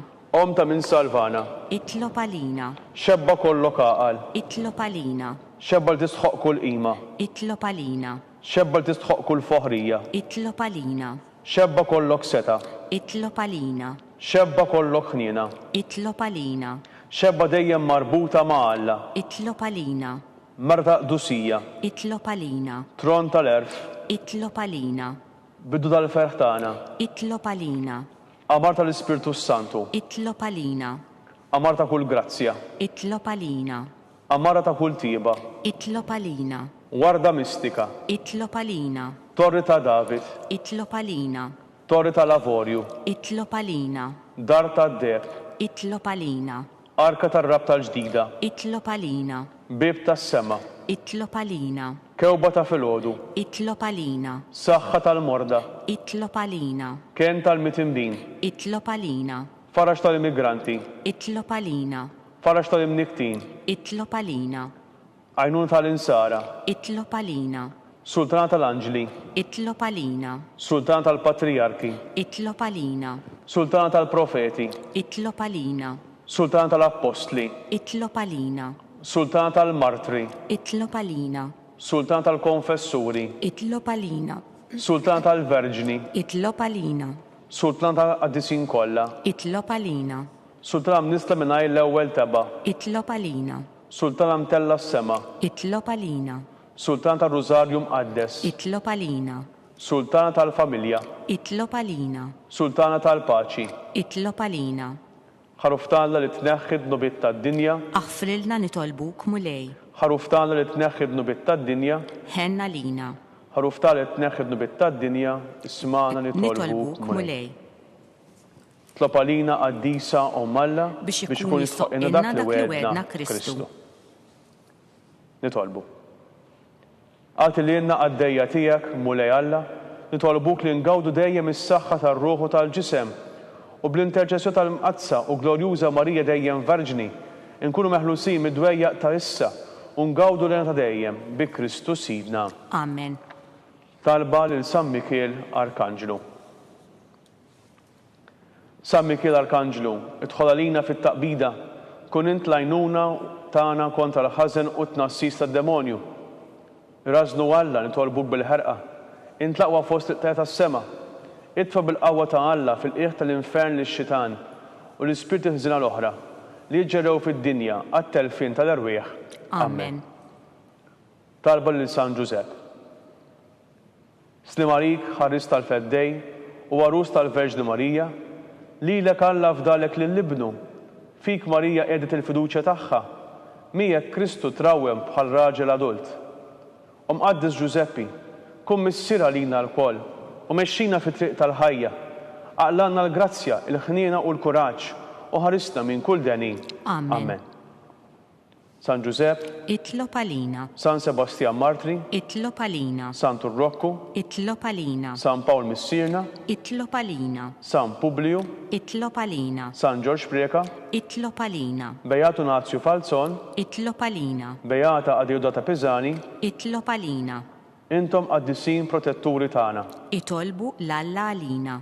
ta' min salvana, itlob għalina, xebba kollok għaqal, itlob għalina, xebba li tistħoq kull qima, itlob għalina, xebba li tistħoq kull foħrija, itlob għalina, xebba kollok seta, itlob għalina, xebba kollok ħnina, itlob għalina, xebba dejjem marbuta ma' Alla, itlob għalina, marta qdusija, itlob għalina, tron tal-erf, itlob għalina, bidu tal-ferħ tagħna, itlob għalina, amar tal-Ispirtu Santu, itlob għalina, amar ta' kull grazzja, itlob għalina, amara ta' kull tiba, itlob għalina, warda mistika, itlob għalina, torri ta' David, itlob għalina, torri ta' Lavorju, itlob għalina, dar ta' Deb, itlob għalina, arka tar-rab tal-ġdida, itlob għalina, bib tas-sema, itlob għalina, kewba ta' filgħodu, itlob għalina, saħħa tal-morda, itlob għalina, kien tal-mitindin, itlob għalina, farax tal-immigranti, itlob għalina, farax tal-imniktin, itlob għalina, għajnun tal-insara, itlob għalina, sultana tal-anġli, itlob għalina, sultana tal-patriarki, itlob għalina, sultana tal-profeti, itlob għalina, sultana tal-apostli, itlob għalina, sultana tal-martri, itlob għalina, sultana tal-konfessuri, itlob għalina, sultana tal-verġni, itlob għalina, sultana tal-qaddisin kollha, itlob għalina, sultana mnisla minnaj l-ewwel teba, itlob għalina, sultana mtella s-sema, itlob għalina, sultana tal-Rużarju mqaddes, itlob għalina, sultana tal-familja, itlob għalina, sultana tal-paċi, itlob għalina, ħaruftana li tneħħi d-nubiet tad-dinja, aħfrilna nitolbuk mulej, ħaruftana li tneħħi d-nubiet tad-dinja, ħenna lina, ħaruftana li tneħħi d-nubiet tad-dinja, ismana nitolbuk nitolbuk mulej. mulej, Tlob għalina qaddisa u malla biex ikun jistħoqilna dak li wedna Kristu. Nitolbu. Għati li jenna għaddejja tijak mulej Alla, nitolbuk li ngawdu dejjem is-saħħa tar-ruħu tal-ġisem u bl-interċessju tal-mqazza u glorjuża Marija dejjem Verġni, nkunu meħlusin mid-dwejjaq ta' issa u ngawdu lena ta' dejjem bi Kristu Sidna. Amen. Talba lil San Mikiel Arkanġlu. San Mikiel Arkanġlu, idħol għalina fit-taqbida, kun int lajnuna tagħna kontra l-ħażen u t-tnassis tad-demonju. Rażnu Alla nitolbuk bil-ħerqa, int laqwa fost it-teta tas-sema, idfa bil-qawwa ta' Alla fil-qiegħ tal-infern lix-xitan u l-ispirti ħżina l-oħra li jġerrew fid-dinja għat-telfin tal-erwieħ. Amen. Talba lil San Ġusepp. Slimarik ħaris tal-feddej u għarus tal-Verġni Marija, lilek Alla fdalek lill-libnu, fik Marija qiegħdet il-fiduċja tagħha, miegħek Kristu trawwem bħal raġel adult. Mqaddis Ġuseppi, kun missiera lina l-koll u mexxina fit-triq tal-ħajja, aqlanna l-grazzja, il-ħniena u l-kuraġġ u ħarisna minn kull denin. Amen. San Ġusepp, Itlob għalina, San Sebastian Martri, itlob għalina, San Turrokku, itlob għalina, San Pawl Missirna, itlob għalina, San Publiu, itlob għalina, San George Preka, itlob għalina, Beatu Nazju Falzon, itlob għalina, Beata Adiudata Pisani, itlob għalina, intom qaddisin protetturi tagħna. itolbu l-Alla għalina.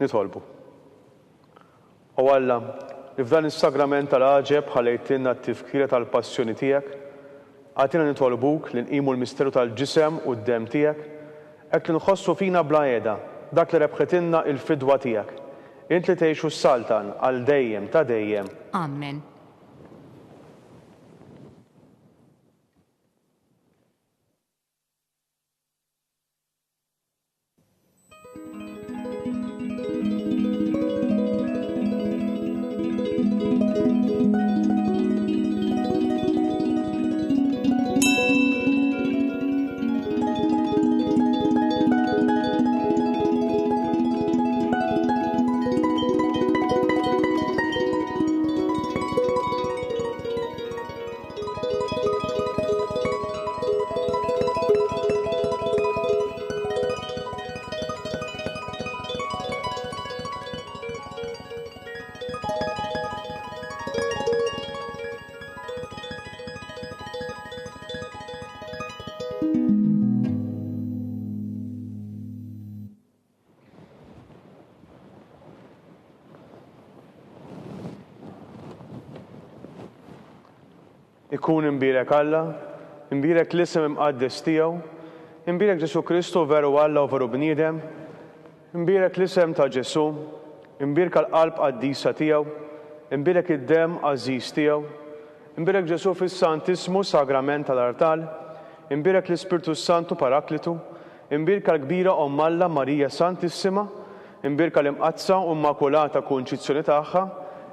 Nitolbu. U Alla, li f'dan is-sagrament tal-għaġeb ħalejtilna t-tifkira tal-passjoni tiegħek, għatina nitolbuk li nqimu l-misteru tal-ġisem u d-dem tiegħek, hekk li nħossu fina bla għeda dak li rebħetilna il-fidwa tiegħek. Int li tgħixu s-saltan għal dejjem ta' dejjem. Amen. Ikun imbirek Alla, imbirek l-isem imqaddes tiegħu, imbirek Ġesu Kristu veru Alla u veru bniedem, imbirek l-isem ta' Ġesu, imbirek l-qalb qaddisa tiegħu, imbirek id-dem għażiż tiegħu, imbirek Ġesu fis-Santismu sagrament tal-artal, imbirek l-Ispirtu Santu Paraklitu, imbirek l-kbira Omm Alla Marija Santissima, imbirek l-imqazza u immakulata kunċizzjoni tagħha,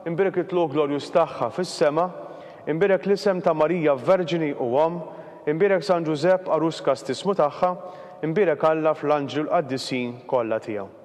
imbirek it-tluq glorjus tagħha fis-sema, imbirek l-isem ta' Marija Verġini u Omm, imbirek San Ġusepp arus kastismu tagħha, imbirek Alla fl-anġlu l-qaddisin kollha tiegħu.